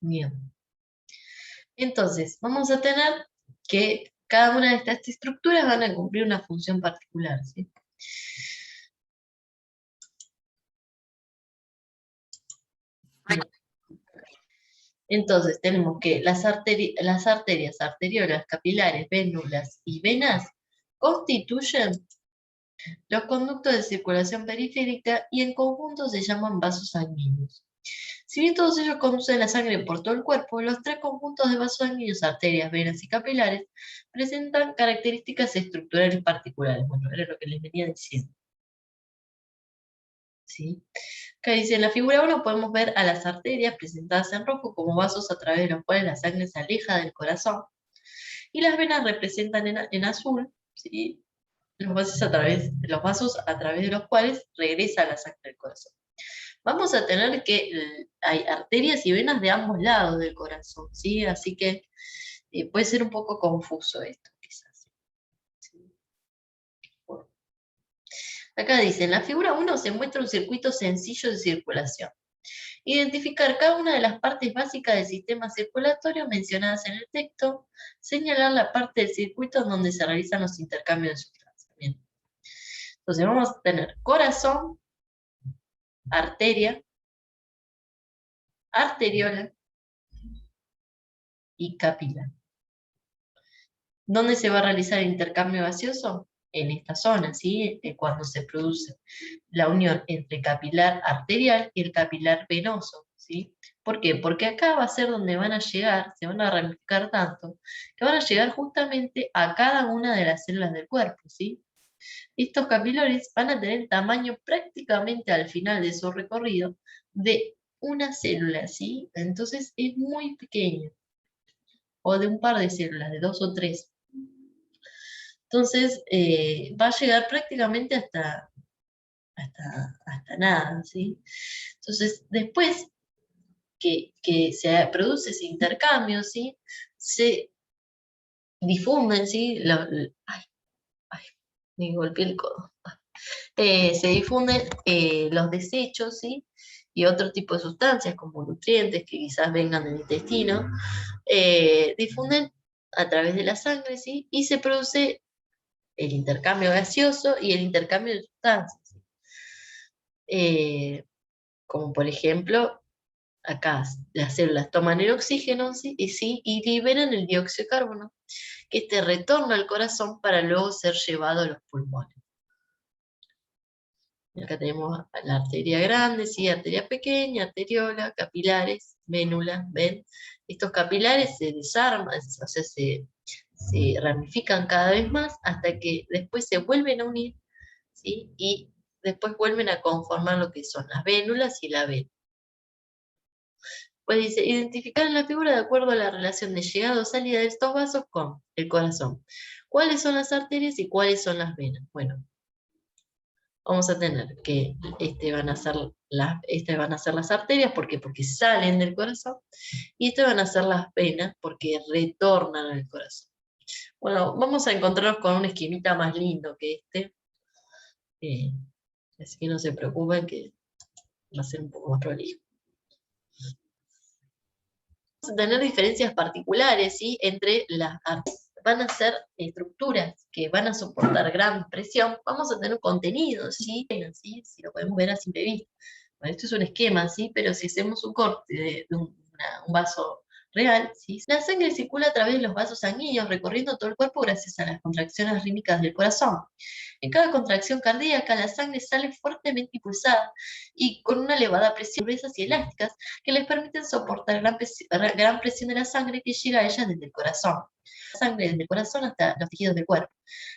Bien. Entonces, vamos a tener que cada una de estas estructuras van a cumplir una función particular, ¿sí? Entonces, tenemos que las arterias, arteriolas, capilares, vénulas y venas constituyen los conductos de circulación periférica y en conjunto se llaman vasos sanguíneos. Si bien todos ellos conducen la sangre por todo el cuerpo, los tres conjuntos de vasos sanguíneos, arterias, venas y capilares, presentan características estructurales particulares. Bueno, era lo que les venía diciendo. ¿Sí? Acá dice, en la figura 1 podemos ver a las arterias presentadas en rojo como vasos a través de los cuales la sangre se aleja del corazón. Y las venas representan en azul, ¿sí? Los vasos a través de los cuales regresa la sangre al corazón. Vamos a tener que hay arterias y venas de ambos lados del corazón, ¿sí? Así que puede ser un poco confuso esto, quizás. ¿Sí? Bueno. Acá dice, en la figura 1 se muestra un circuito sencillo de circulación. Identificar cada una de las partes básicas del sistema circulatorio mencionadas en el texto, señalar la parte del circuito en donde se realizan los intercambios de sustancias. Bien. Entonces vamos a tener corazón, arteria, arteriola y capilar. ¿Dónde se va a realizar el intercambio gaseoso? En esta zona, ¿sí? Cuando se produce la unión entre capilar arterial y el capilar venoso, ¿sí? ¿Por qué? Porque acá va a ser donde van a llegar, se van a ramificar tanto, que van a llegar justamente a cada una de las células del cuerpo, ¿sí? Estos capilares van a tener tamaño prácticamente al final de su recorrido de una célula, ¿sí? Entonces es muy pequeño, o de un par de células, de 2 o 3. Entonces, va a llegar prácticamente hasta nada, ¿sí? Entonces, después que se produce ese intercambio, ¿sí? Se difunden, ¿sí? Ay, me golpeé el codo. Se difunden los desechos, ¿sí? Y otro tipo de sustancias como nutrientes que quizás vengan del intestino, difunden a través de la sangre, ¿sí? Y se produce el intercambio gaseoso y el intercambio de sustancias. Como por ejemplo, acá las células toman el oxígeno, ¿sí? Y liberan el dióxido de carbono, que este retorna al corazón para luego ser llevado a los pulmones. Y acá tenemos la arteria grande, ¿sí? Arteria pequeña, arteriola, capilares, vénula, ¿ven? Estos capilares se desarman, o sea, se ramifican cada vez más hasta que después se vuelven a unir, ¿sí? Y después vuelven a conformar lo que son las vénulas y la vena. Pues dice, identificar en la figura de acuerdo a la relación de llegada o salida de estos vasos con el corazón. ¿Cuáles son las arterias y cuáles son las venas? Bueno, vamos a tener que estas van a ser las arterias, ¿por qué? Porque salen del corazón, y estas van a ser las venas, porque retornan al corazón. Bueno, vamos a encontrarnos con un esquemita más lindo que este, así que no se preocupen que va a ser un poco más prolijo. Vamos a tener diferencias particulares, ¿sí? Entre las arterias. Van a ser estructuras que van a soportar gran presión. Vamos a tener contenido, ¿sí? ¿Sí? Si lo podemos ver a simple vista. Bueno, esto es un esquema, ¿sí? Pero si hacemos un corte de un vaso real, ¿sí? La sangre circula a través de los vasos sanguíneos recorriendo todo el cuerpo gracias a las contracciones rítmicas del corazón. En cada contracción cardíaca la sangre sale fuertemente impulsada y con una elevada presión, gruesas y elásticas que les permiten soportar gran presión de la sangre que llega a ellas desde el corazón. La sangre desde el corazón hasta los tejidos del cuerpo.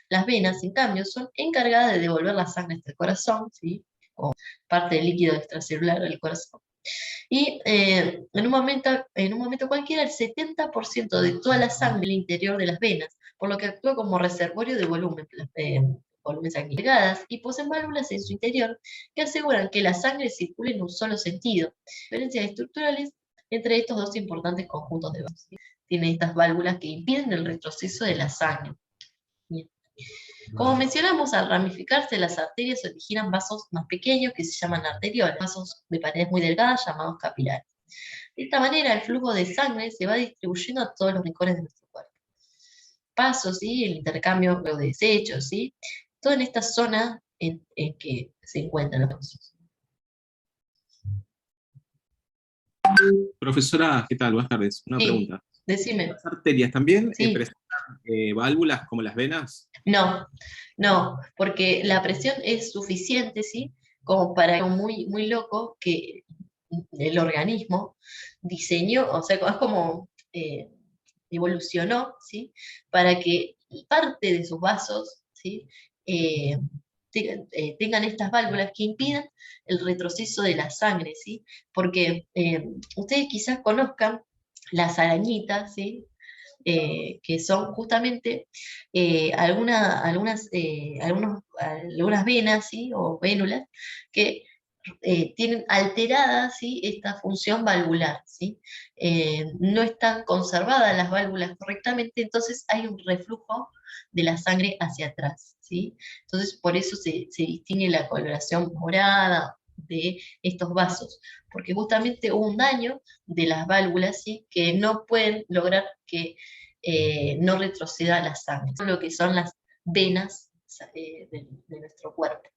Las venas, en cambio, son encargadas de devolver la sangre hasta el corazón, ¿sí? Como parte del líquido extracelular del corazón. Y en un momento cualquiera, el 70% de toda la sangre en el interior de las venas, por lo que actúa como reservorio de volumen sanguíneo, y poseen válvulas en su interior que aseguran que la sangre circule en un solo sentido. Diferencias estructurales entre estos dos importantes conjuntos de vasos. Tiene estas válvulas que impiden el retroceso de la sangre. Bien. Como mencionamos, al ramificarse las arterias se originan vasos más pequeños que se llaman arteriolas, vasos de paredes muy delgadas llamados capilares. De esta manera, el flujo de sangre se va distribuyendo a todos los rincones de nuestro cuerpo. Pasos, ¿sí? El intercambio de desechos, ¿sí? Todo en esta zona en que se encuentran los vasos. Profesora, ¿qué tal? Buenas tardes. Una Sí, pregunta. decime. ¿Las arterias también Sí. presentan válvulas como las venas? No, no, porque la presión es suficiente, ¿sí? Como para algo muy, muy loco que el organismo diseñó, o sea, es como evolucionó, ¿sí? Para que parte de sus vasos, ¿sí? Eh, tengan estas válvulas que impidan el retroceso de la sangre, ¿sí? Porque ustedes quizás conozcan las arañitas, ¿sí? Que son justamente algunas venas, ¿sí? O vénulas que tienen alterada, ¿sí? Esta función valvular, ¿sí? No están conservadas las válvulas correctamente, entonces hay un reflujo de la sangre hacia atrás, ¿sí? Entonces por eso se distingue la coloración morada de estos vasos, porque justamente hubo un daño de las válvulas, ¿sí? Que no pueden lograr que no retroceda la sangre, lo que son las venas de nuestro cuerpo,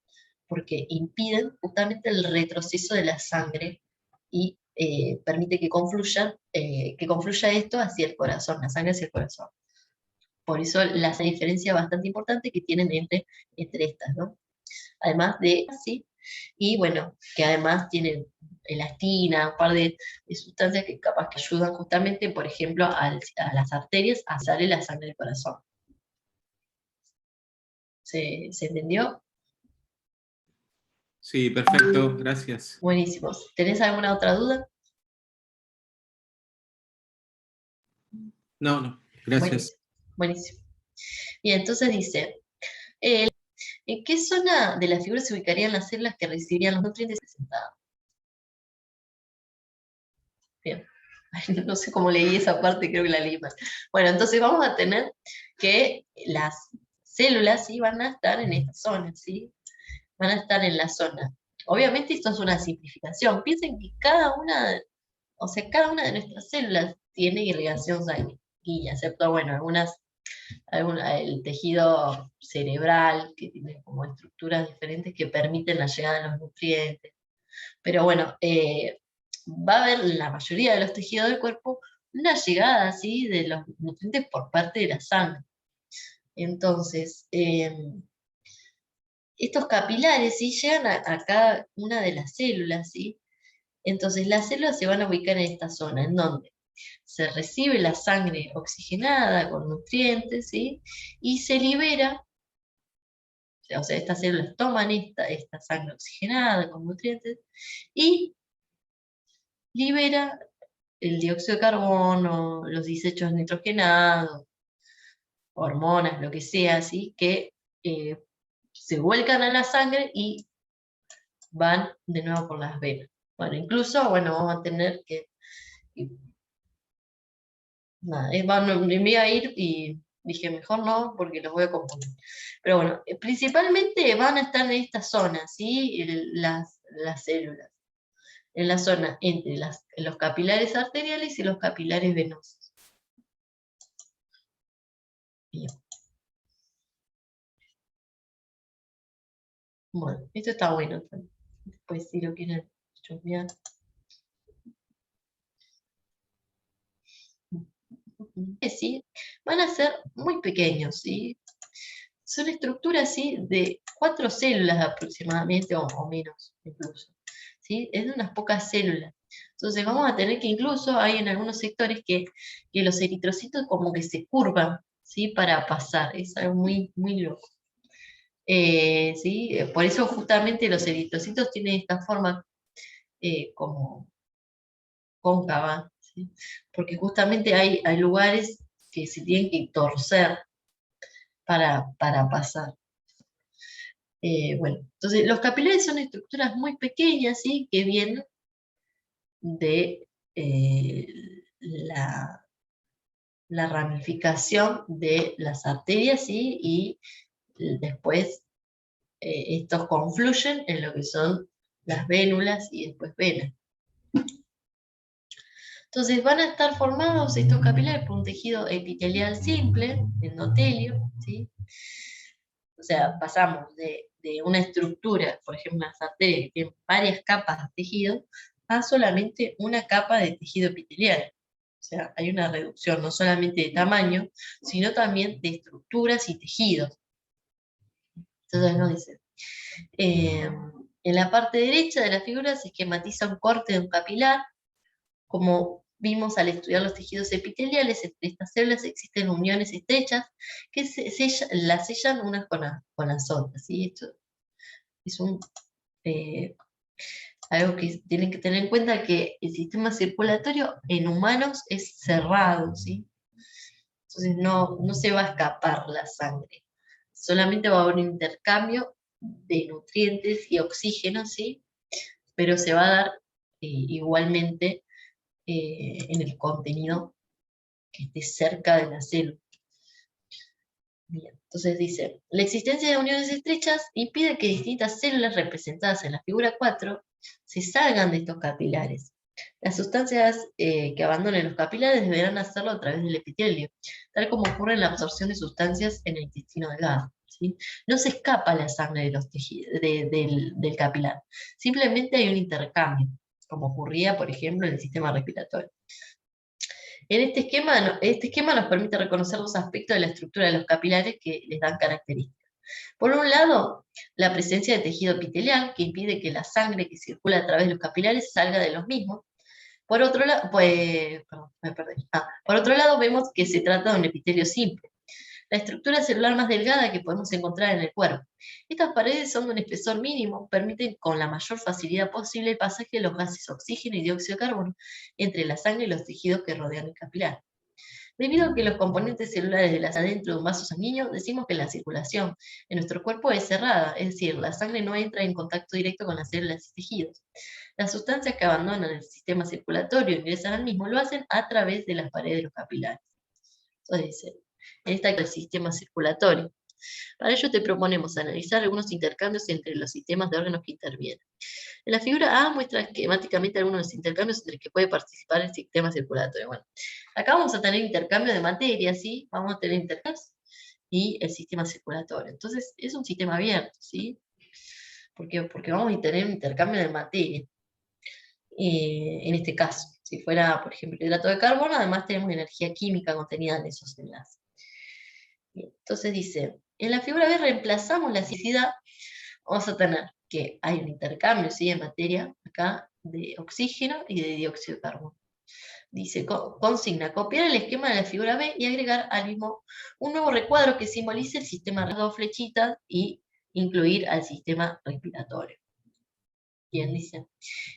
porque impiden justamente el retroceso de la sangre y permite que confluya esto hacia el corazón, la sangre hacia el corazón. Por eso la diferencia bastante importante que tienen entre estas, ¿no? Además de así, y bueno, que además tienen elastina, un par de sustancias que capaz que ayudan justamente, por ejemplo, a las arterias a salir la sangre del corazón. ¿Se entendió? Sí, perfecto, gracias. Buenísimo. ¿Tenés alguna otra duda? No, gracias. Buenísimo, buenísimo. Y entonces dice, ¿en qué zona de la figura se ubicarían las células que recibirían los nutrientes presentados? Bien. Ay, no sé cómo leí esa parte, creo que la leí mal. Bueno, entonces vamos a tener que las células, ¿sí? Van a estar en esta zona, ¿sí? Van a estar en la zona. Obviamente esto es una simplificación. Piensen que cada una de nuestras células tiene irrigación sanguínea, excepto, bueno, el tejido cerebral, que tiene como estructuras diferentes que permiten la llegada de los nutrientes. Pero bueno, va a haber en la mayoría de los tejidos del cuerpo una llegada así de los nutrientes por parte de la sangre. Entonces, estos capilares ¿sí? Llegan a cada una de las células, ¿sí? Entonces las células se van a ubicar en esta zona, en donde se recibe la sangre oxigenada con nutrientes, ¿sí? Y se libera, o sea, estas células toman esta sangre oxigenada con nutrientes y libera el dióxido de carbono, los desechos nitrogenados, hormonas, lo que sea, ¿sí? Que se vuelcan a la sangre y van de nuevo por las venas. Bueno, incluso, bueno, vamos a tener que... Nada, me iba a ir y dije, mejor no, porque los voy a confundir. Pero bueno, principalmente van a estar en esta zona, ¿sí? Las células. En la zona entre los capilares arteriales y los capilares venosos. Bien. Bueno, esto está bueno. Después si lo quieren chusmear. Sí, van a ser muy pequeños, ¿sí? Son estructuras, ¿sí? De 4 células aproximadamente, o menos incluso, ¿sí? Es de unas pocas células. Entonces vamos a tener que incluso hay en algunos sectores que los eritrocitos como que se curvan, ¿sí? Para pasar, es algo muy, muy loco. ¿Sí? Por eso justamente los eritrocitos tienen esta forma como cóncava, ¿sí? Porque justamente hay lugares que se tienen que torcer para pasar. Bueno, entonces los capilares son estructuras muy pequeñas, ¿sí? Que vienen de la ramificación de las arterias, ¿sí? Y después estos confluyen en lo que son las vénulas y después venas. Entonces van a estar formados estos capilares por un tejido epitelial simple, endotelio, ¿sí? O sea, pasamos de una estructura, por ejemplo, las arterias que tienen varias capas de tejido, a solamente una capa de tejido epitelial. O sea, hay una reducción no solamente de tamaño, sino también de estructuras y tejidos. Entonces nos dice, en la parte derecha de la figura se esquematiza un corte de un capilar. Como vimos al estudiar los tejidos epiteliales, entre estas células existen uniones estrechas que las sellan unas con las otras, ¿sí? Esto es algo que tienen que tener en cuenta, que el sistema circulatorio en humanos es cerrado, ¿sí? Entonces no se va a escapar la sangre, solamente va a haber un intercambio de nutrientes y oxígeno, ¿sí? Pero se va a dar igualmente en el contenido que esté cerca de la célula. Bien, entonces dice, la existencia de uniones estrechas impide que distintas células representadas en la figura 4 se salgan de estos capilares. Las sustancias que abandonen los capilares deberán hacerlo a través del epitelio, tal como ocurre en la absorción de sustancias en el intestino delgado, ¿sí? No se escapa la sangre de los tejidos, del capilar, simplemente hay un intercambio, como ocurría, por ejemplo, en el sistema respiratorio. Este esquema nos permite reconocer dos aspectos de la estructura de los capilares que les dan características. Por un lado, la presencia de tejido epitelial, que impide que la sangre que circula a través de los capilares salga de los mismos. Por otro lado, por otro lado, vemos que se trata de un epitelio simple, la estructura celular más delgada que podemos encontrar en el cuerpo. Estas paredes son de un espesor mínimo, permiten con la mayor facilidad posible el pasaje de los gases oxígeno y dióxido de carbono entre la sangre y los tejidos que rodean el capilar. Debido a que los componentes celulares de las adentro de un vaso sanguíneo, decimos que la circulación en nuestro cuerpo es cerrada, es decir, la sangre no entra en contacto directo con las células y tejidos. Las sustancias que abandonan el sistema circulatorio e ingresan al mismo lo hacen a través de las paredes de los capilares. Entonces dice, en esta el sistema circulatorio. Para ello te proponemos analizar algunos intercambios entre los sistemas de órganos que intervienen. En la figura A muestra esquemáticamente algunos de los intercambios entre que puede participar el sistema circulatorio. Bueno, acá vamos a tener intercambio de materia, ¿sí? Vamos a tener intercambios y el sistema circulatorio. Entonces, es un sistema abierto, ¿sí? Porque vamos a tener un intercambio de materia. En este caso, si fuera, por ejemplo, hidrato de carbono, además tenemos energía química contenida en esos enlaces. Bien, entonces dice, en la figura B reemplazamos la cisticidad, vamos a tener que hay un intercambio, ¿sí?, de materia acá de oxígeno y de dióxido de carbono. Dice, consigna, copiar el esquema de la figura B y agregar al mismo un nuevo recuadro que simbolice el sistema de dos flechitas y incluir al sistema respiratorio. Bien, dice.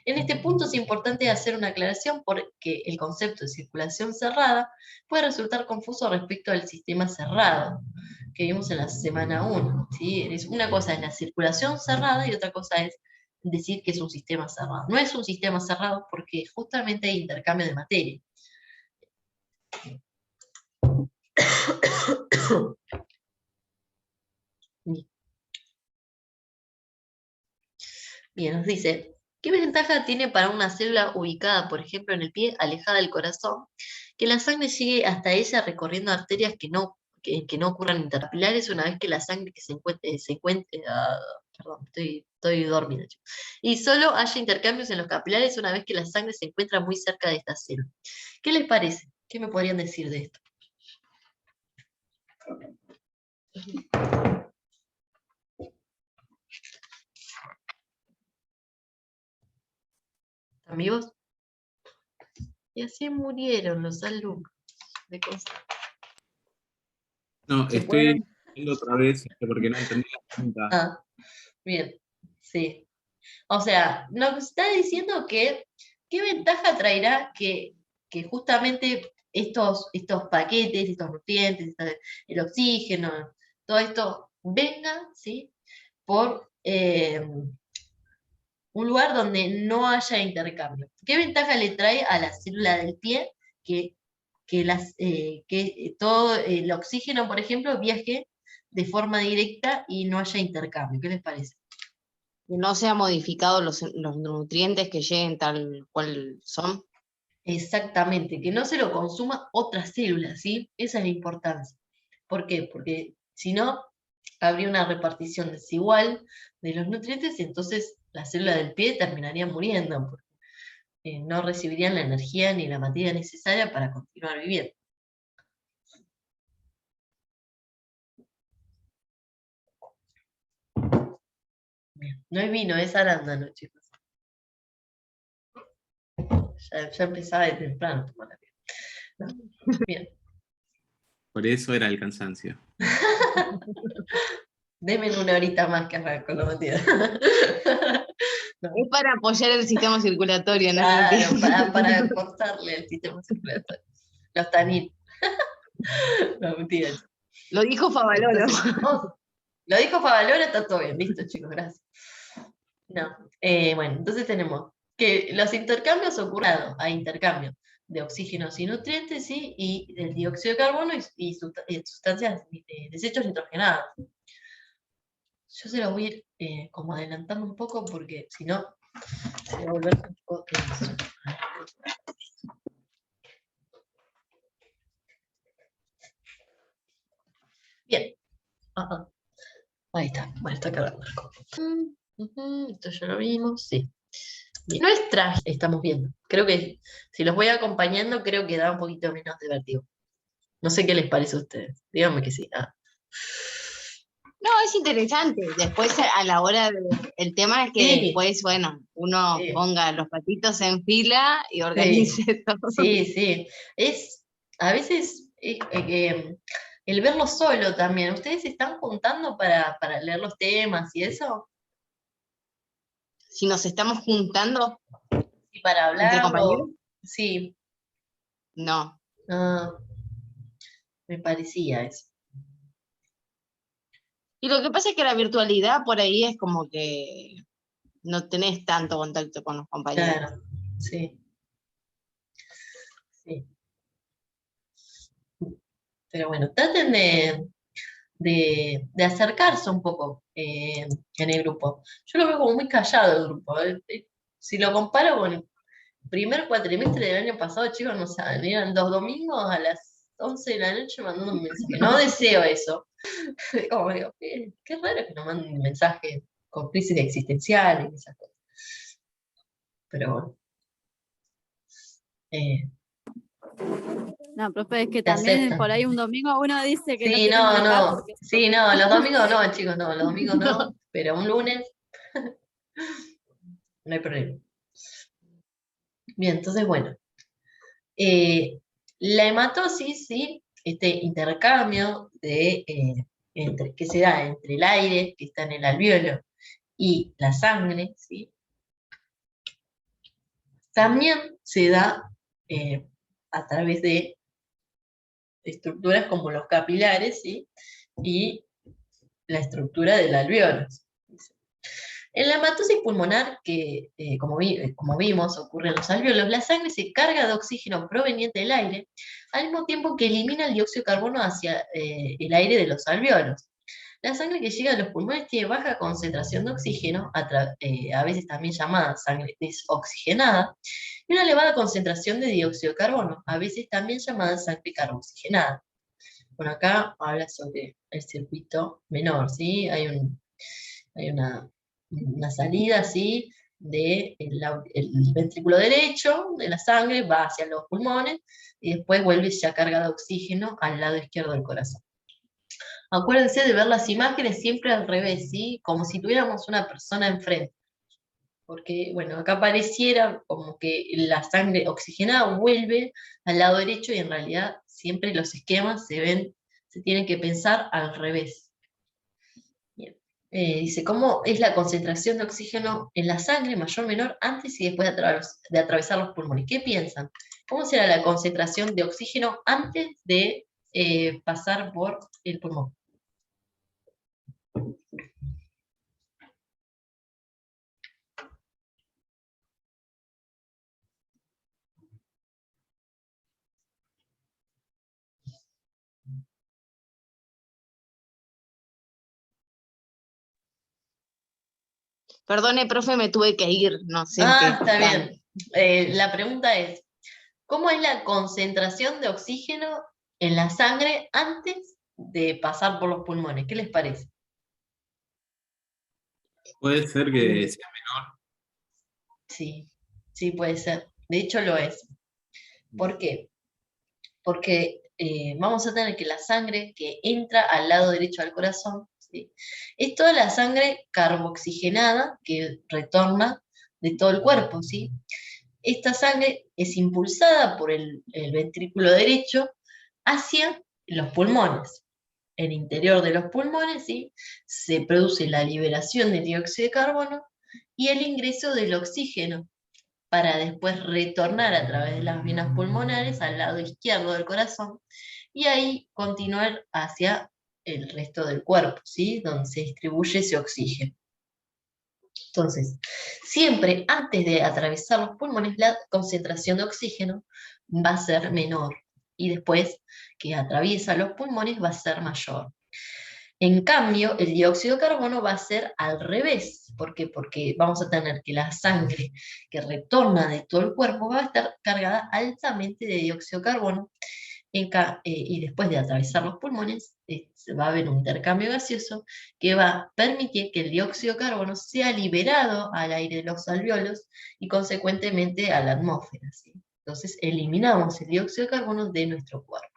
En este punto es importante hacer una aclaración porque el concepto de circulación cerrada puede resultar confuso respecto al sistema cerrado que vimos en la semana 1. ¿Sí? Una cosa es la circulación cerrada y otra cosa es decir que es un sistema cerrado. No es un sistema cerrado porque justamente hay intercambio de materia. Bien, nos dice, ¿qué ventaja tiene para una célula ubicada, por ejemplo, en el pie, alejada del corazón, que la sangre llegue hasta ella recorriendo arterias que no ocurran intercapilares una vez que la sangre que perdón, estoy dormida, chicos. Y solo haya intercambios en los capilares una vez que la sangre se encuentra muy cerca de esta célula? ¿Qué les parece? ¿Qué me podrían decir de esto? ¿Están vivos? Y así murieron los alumnos de cosas. No, ¿Se estoy pueden? viendo otra vez porque no entendí la pregunta. Ah, bien, sí. O sea, nos está diciendo que qué ventaja traerá que justamente estos paquetes, estos nutrientes, el oxígeno, todo esto venga, ¿sí?, por un lugar donde no haya intercambio. ¿Qué ventaja le trae a la célula del pie que todo el oxígeno, por ejemplo, viaje de forma directa y no haya intercambio? ¿Qué les parece? Que no sean modificados los nutrientes que lleguen tal cual son. Exactamente, que no se lo consuma otra célula, ¿sí? Esa es la importancia. ¿Por qué? Porque si no, habría una repartición desigual de los nutrientes y entonces las células del pie terminarían muriendo, porque no recibirían la energía ni la materia necesaria para continuar viviendo. Bien. No es vino, es arándano, chicos. Ya empezaba de temprano a tomar la vida. ¿No? Bien. Por eso era el cansancio. Denme una horita más que arranco, no mentira. No. Es para apoyar el sistema circulatorio, ¿no? Claro, para cortarle el sistema circulatorio. Los taninos. No, mentira. Lo dijo Favaloro. Entonces, lo dijo Favaloro, está todo bien. Listo, chicos, gracias. No. Bueno, entonces tenemos que los intercambios ocurren a intercambio de oxígenos y nutrientes, ¿sí? Y del dióxido de carbono y sustancias, desechos nitrogenados. Yo se lo voy a ir como adelantando un poco porque si no se va a volver un poco tenso. Bien. Ahí está. Bueno, está cargando. Esto ya lo vimos, sí. Bien. No es trágico, estamos viendo. Creo que si los voy acompañando, creo que da un poquito menos de vértigo. No sé qué les parece a ustedes. Díganme que sí. No, es interesante. Después, a la hora el tema es que Sí. después, bueno, uno Sí. ponga los patitos en fila y organice todo. Sí, sí. A veces el verlo solo también. ¿Ustedes se están juntando para leer los temas y eso? Si nos estamos juntando ¿Y para entre hablarlo? compañeros, Sí. no. Me parecía eso. Y lo que pasa es que la virtualidad por ahí es como que no tenés tanto contacto con los compañeros. Claro, sí. Sí. Pero bueno, traten de acercarse un poco en el grupo. Yo lo veo como muy callado el grupo. Si lo comparo con el primer cuatrimestre del año pasado, chicos, no saben, eran 2 domingos a las 11 de la noche mandando un mensaje. No deseo eso. Como digo, qué raro que no manden un mensaje con crisis existenciales y esas cosas. Pero bueno. No, profe, es que Te también aceptan. por ahí un domingo uno dice que no Sí, quiere no, molestar no. porque Sí, no, los domingos no, chicos, no, los domingos no, pero un lunes no hay problema. Bien, entonces, bueno. La hematosis, ¿sí? Este intercambio que se da entre el aire que está en el alvéolo y la sangre, ¿sí? También se da a través de estructuras como los capilares, ¿sí? Y la estructura del alvéolo. En la hematosis pulmonar, que como vimos ocurre en los alvéolos, la sangre se carga de oxígeno proveniente del aire, al mismo tiempo que elimina el dióxido de carbono hacia el aire de los alvéolos. La sangre que llega a los pulmones tiene baja concentración de oxígeno, a veces también llamada sangre desoxigenada, y una elevada concentración de dióxido de carbono, a veces también llamada sangre carboxigenada. Bueno, acá habla sobre el circuito menor, ¿sí? Hay una salida así del el ventrículo derecho de la sangre, va hacia los pulmones y después vuelve ya carga de oxígeno al lado izquierdo del corazón. Acuérdense de ver las imágenes siempre al revés, ¿sí? Como si tuviéramos una persona enfrente. Porque, bueno, acá pareciera como que la sangre oxigenada vuelve al lado derecho y en realidad siempre los esquemas se tienen que pensar al revés. Bien. Dice, ¿cómo es la concentración de oxígeno en la sangre, mayor o menor, antes y después de atravesar los pulmones? ¿Qué piensan? ¿Cómo será la concentración de oxígeno antes de pasar por el pulmón? Perdone, profe, me tuve que ir, no sé en qué Está están. bien. La pregunta es, ¿Cómo es la concentración de oxígeno en la sangre antes de pasar por los pulmones? ¿Qué les parece? Puede ser que sea Sí, sí puede ser. De hecho lo es. ¿Por qué? Porque vamos a tener que la sangre que entra al lado derecho del corazón, ¿sí? Es toda la sangre carboxigenada que retorna de todo el cuerpo, ¿sí? Esta sangre es impulsada por el ventrículo derecho hacia los pulmones. En el interior de los pulmones, ¿sí? Se produce la liberación de dióxido de carbono y el ingreso del oxígeno para después retornar a través de las venas pulmonares al lado izquierdo del corazón y ahí continuar hacia el resto del cuerpo, ¿sí? Donde se distribuye ese oxígeno. Entonces, siempre antes de atravesar los pulmones, la concentración de oxígeno va a ser menor y después que atraviesa los pulmones va a ser mayor. En cambio, el dióxido de carbono va a ser al revés. ¿Por qué? Porque vamos a tener que la sangre que retorna de todo el cuerpo va a estar cargada altamente de dióxido de carbono y después de atravesar los pulmones va a haber un intercambio gaseoso que va a permitir que el dióxido de carbono sea liberado al aire de los alvéolos y consecuentemente a la atmósfera, ¿sí? Entonces eliminamos el dióxido de carbono de nuestro cuerpo.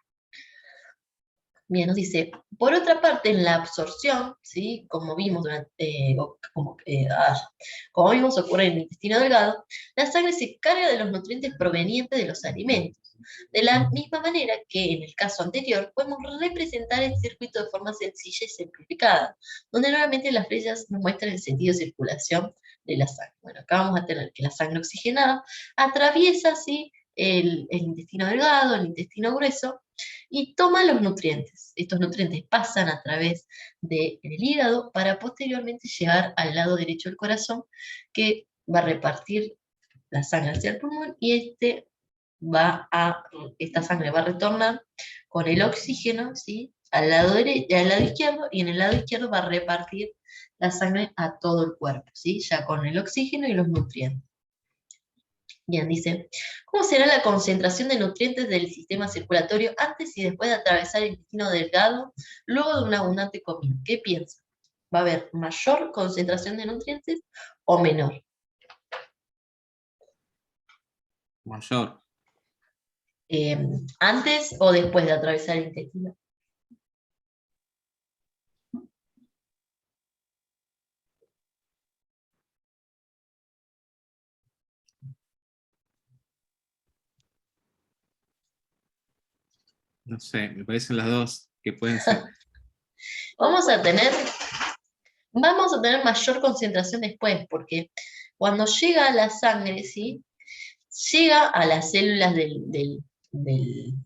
Bien, nos dice, por otra parte, en la absorción, ¿sí? Como vimos como vimos ocurre en el intestino delgado, la sangre se carga de los nutrientes provenientes de los alimentos. De la misma manera que en el caso anterior, podemos representar el circuito de forma sencilla y simplificada, donde nuevamente las flechas nos muestran el sentido de circulación de la sangre. Bueno, acá vamos a tener que la sangre oxigenada atraviesa, ¿sí? El intestino delgado, el intestino grueso, y toma los nutrientes. Estos nutrientes pasan a través del hígado para posteriormente llegar al lado derecho del corazón, que va a repartir la sangre hacia el pulmón y esta sangre va a retornar con el oxígeno, ¿sí? Al lado izquierdo, y en el lado izquierdo va a repartir la sangre a todo el cuerpo, ¿sí? Ya con el oxígeno y los nutrientes. Bien, dice, ¿cómo será la concentración de nutrientes del sistema circulatorio antes y después de atravesar el intestino delgado, luego de una abundante comida? ¿Qué piensa? ¿Va a haber mayor concentración de nutrientes o menor? mayor. ¿Antes o después de atravesar el intestino? No sé, me parecen las dos que pueden ser. Vamos a tener mayor concentración después, porque cuando llega a la sangre, ¿sí? Llega a las células del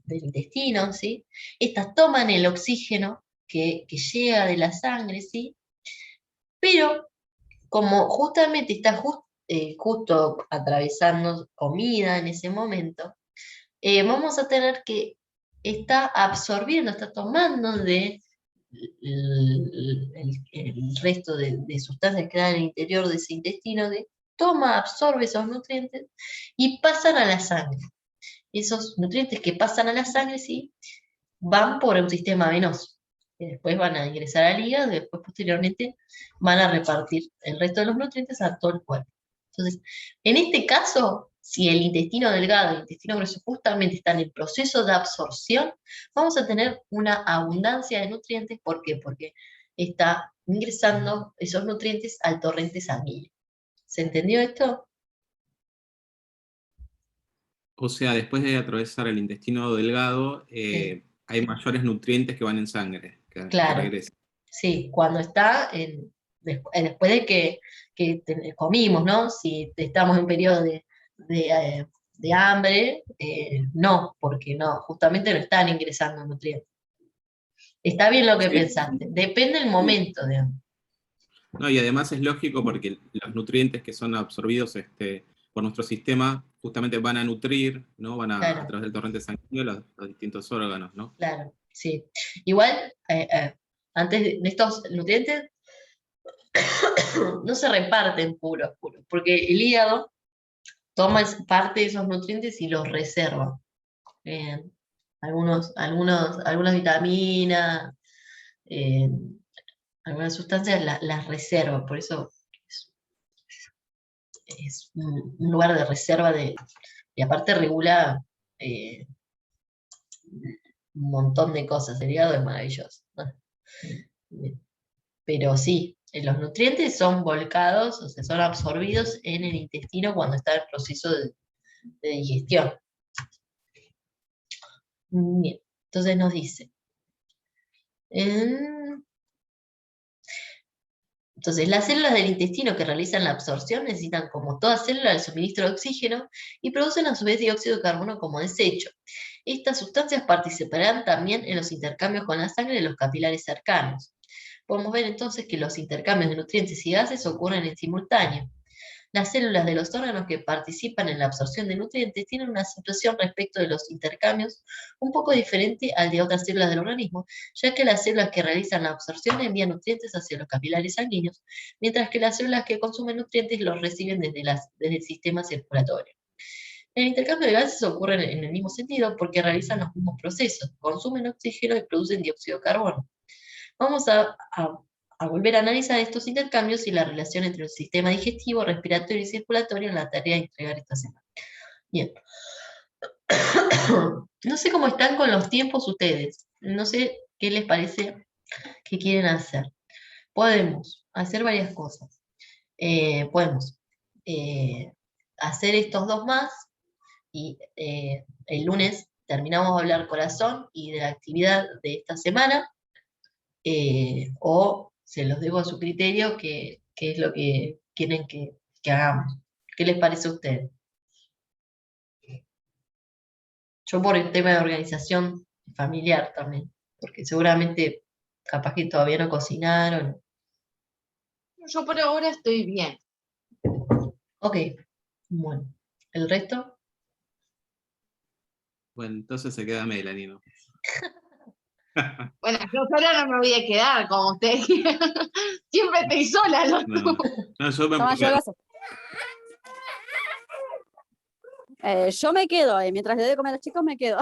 intestino, ¿sí? Estas toman el oxígeno que llega de la sangre, ¿sí? Pero como justamente está justo atravesando comida en ese momento, vamos a tener que está absorbiendo, está tomando el resto de sustancias que dan en el interior de ese intestino, absorbe esos nutrientes y pasan a la sangre. Esos nutrientes que pasan a la sangre, sí, van por un sistema venoso, que después van a ingresar al hígado y después posteriormente van a repartir el resto de los nutrientes a todo el cuerpo. Entonces, en este caso, si el intestino delgado y el intestino grueso justamente están en el proceso de absorción, vamos a tener una abundancia de nutrientes. ¿Por qué? Porque está ingresando esos nutrientes al torrente sanguíneo. ¿Se entendió esto? O sea, después de atravesar el intestino delgado, Sí. hay mayores nutrientes que van en sangre, que Claro, regresan. sí, cuando está después de que comimos, ¿no? Si estamos en un periodo de hambre, no, porque no, justamente no están ingresando nutrientes. Está bien lo que Sí. pensaste, depende del momento, digamos. No, y además es lógico porque los nutrientes que son absorbidos por nuestro sistema justamente van a nutrir, ¿no? Van a Claro, través del torrente sanguíneo los distintos órganos, ¿no? claro, sí. Igual, antes de estos nutrientes no se reparten puros, porque el hígado toma parte de esos nutrientes y los reserva. Algunas vitaminas, eh, algunas sustancias las reserva, por eso es un lugar de reserva y aparte regula eh, un montón de cosas. El hígado es maravilloso. Pero sí, los nutrientes son volcados, o sea, son absorbidos en el intestino cuando está en proceso de digestión. Bien, entonces nos dice. Entonces, las células del intestino que realizan la absorción necesitan, como toda célula, el suministro de oxígeno y producen a su vez dióxido de carbono como desecho. Estas sustancias participarán también en los intercambios con la sangre de los capilares cercanos. Podemos ver entonces que los intercambios de nutrientes y gases ocurren en simultáneo. Las células de los órganos que participan en la absorción de nutrientes tienen una situación respecto de los intercambios un poco diferente al de otras células del organismo, ya que las células que realizan la absorción envían nutrientes hacia los capilares sanguíneos, mientras que las células que consumen nutrientes los reciben desde el sistema circulatorio. El intercambio de gases ocurre en el mismo sentido porque realizan los mismos procesos, consumen oxígeno y producen dióxido de carbono. Vamos a volver a analizar estos intercambios y la relación entre el sistema digestivo, respiratorio y circulatorio en la tarea de entregar esta semana. Bien. No sé cómo están con los tiempos ustedes. No sé qué les parece que quieren hacer. Podemos hacer varias cosas. Podemos hacer estos 2 más y el lunes terminamos de hablar corazón y de la actividad de esta semana. O se los dejo a su criterio, qué es lo que quieren que hagamos. ¿Qué les parece a ustedes? Yo por el tema de organización familiar también, porque seguramente capaz que todavía no cocinaron. Yo por ahora estoy bien. Ok, bueno. ¿El resto? Bueno, entonces se queda Melanie, ¿no? Bueno, yo sola no me voy a quedar, como usted. Siempre estoy sola, ¿no? No, yo me Toma, yo lo hago. Yo me quedo, mientras le doy de comer a los chicos me quedo.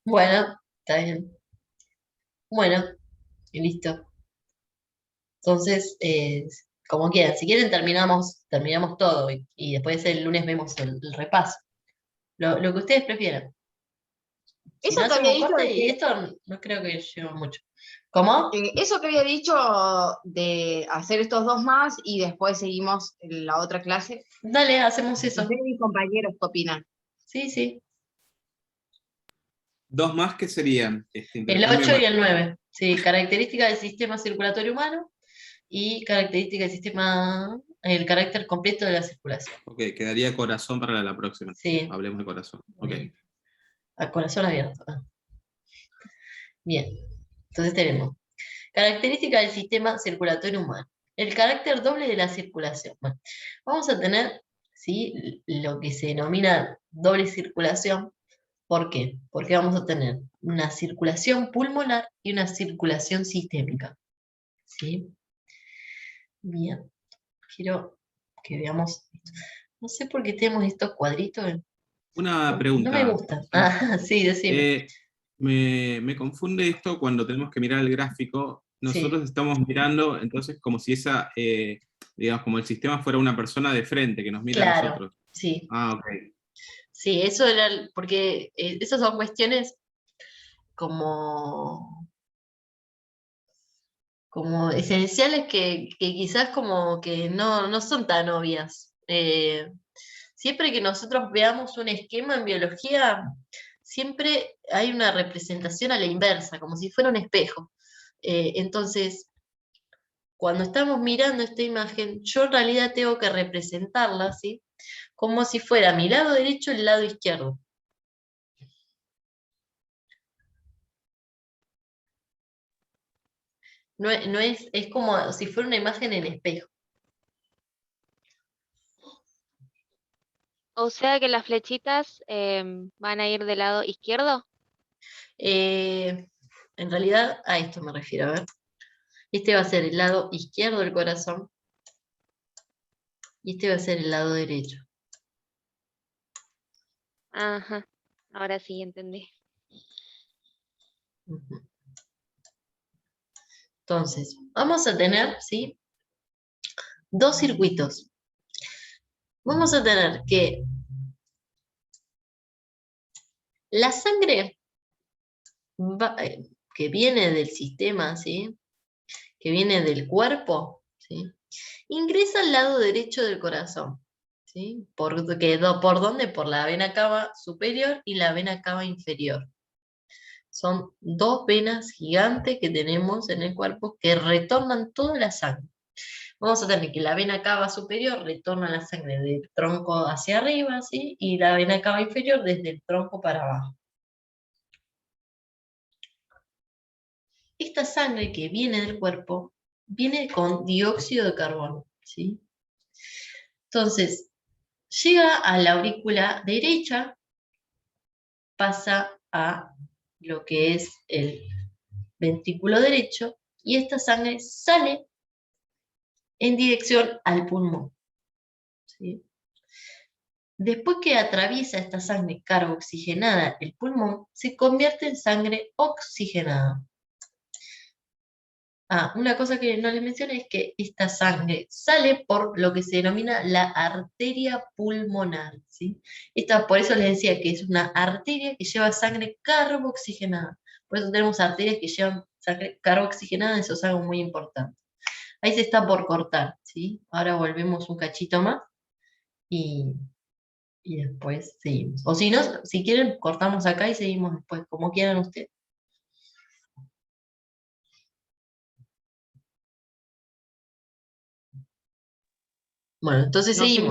Bueno, está bien. Bueno, y listo. Entonces, como quieran. Si quieren terminamos todo y después el lunes vemos el repaso. Lo que ustedes prefieran. Si Eso no que había hacemos dicho corte, de y que, esto no creo que lleve mucho. ¿Cómo? eso que había dicho de hacer estos 2 más y después seguimos en la otra clase. Dale, hacemos eso. Ustedes, mis compañeros, ¿qué opinan? Sí, sí. 2 más que serían El intercambio 8 y el 9. Sí, características del sistema circulatorio humano y características del sistema, el carácter completo de la circulación. Ok, quedaría corazón para la próxima. Sí. Hablemos de corazón. Ok. A corazón abierto. Bien. Entonces tenemos características del sistema circulatorio humano. El carácter doble de la circulación. Bueno, vamos a tener, ¿sí?, lo que se denomina doble circulación. ¿Por qué? Porque vamos a tener una circulación pulmonar y una circulación sistémica. ¿Sí? Bien. Quiero que veamos esto. No sé por qué tenemos estos cuadritos. Una No pregunta. me gusta. Ah, sí, decime. Me confunde esto cuando tenemos que mirar el gráfico. Nosotros Sí. estamos mirando, entonces, como si esa, digamos, como el sistema fuera una persona de frente que nos mira a Claro, nosotros. sí. Ah, ok. Sí, eso era, porque esas son cuestiones como, como esenciales que quizás como que no son tan obvias. Siempre que nosotros veamos un esquema en biología, siempre hay una representación a la inversa, como si fuera un espejo. Entonces, cuando estamos mirando esta imagen, yo en realidad tengo que representarla, ¿sí?, como si fuera mi lado derecho y el lado izquierdo. No es como si fuera una imagen en espejo. O sea que las flechitas van a ir del lado izquierdo. En realidad, a esto me refiero, a ver. Este va a ser el lado izquierdo del corazón y este va a ser el lado derecho. Ajá, ahora sí entendí. Ujú. Entonces, vamos a tener, ¿sí? Dos circuitos. Vamos a tener que la sangre que viene del sistema, ¿sí? Que viene del cuerpo, ¿sí? Ingresa al lado derecho del corazón, ¿sí? ¿Por dónde? Por la vena cava superior y la vena cava inferior. Son dos venas gigantes que tenemos en el cuerpo que retornan toda la sangre. Vamos a tener que la vena cava superior retorna la sangre del tronco hacia arriba, ¿sí? Y la vena cava inferior desde el tronco para abajo. Esta sangre que viene del cuerpo viene con dióxido de carbono, ¿sí? Entonces, llega a la aurícula derecha, pasa a lo que es el ventrículo derecho, y esta sangre sale en dirección al pulmón, ¿sí? Después que atraviesa esta sangre carboxigenada el pulmón, se convierte en sangre oxigenada. Una cosa que no les mencioné es que esta sangre sale por lo que se denomina la arteria pulmonar, ¿sí? Por eso les decía que es una arteria que lleva sangre carboxigenada. Por eso tenemos arterias que llevan sangre carboxigenada, eso es algo muy importante. Ahí se está por cortar, ¿sí? Ahora volvemos un cachito más y, y después seguimos. O si no, si quieren, cortamos acá y seguimos después, como quieran ustedes. Bueno, entonces No sé seguimos.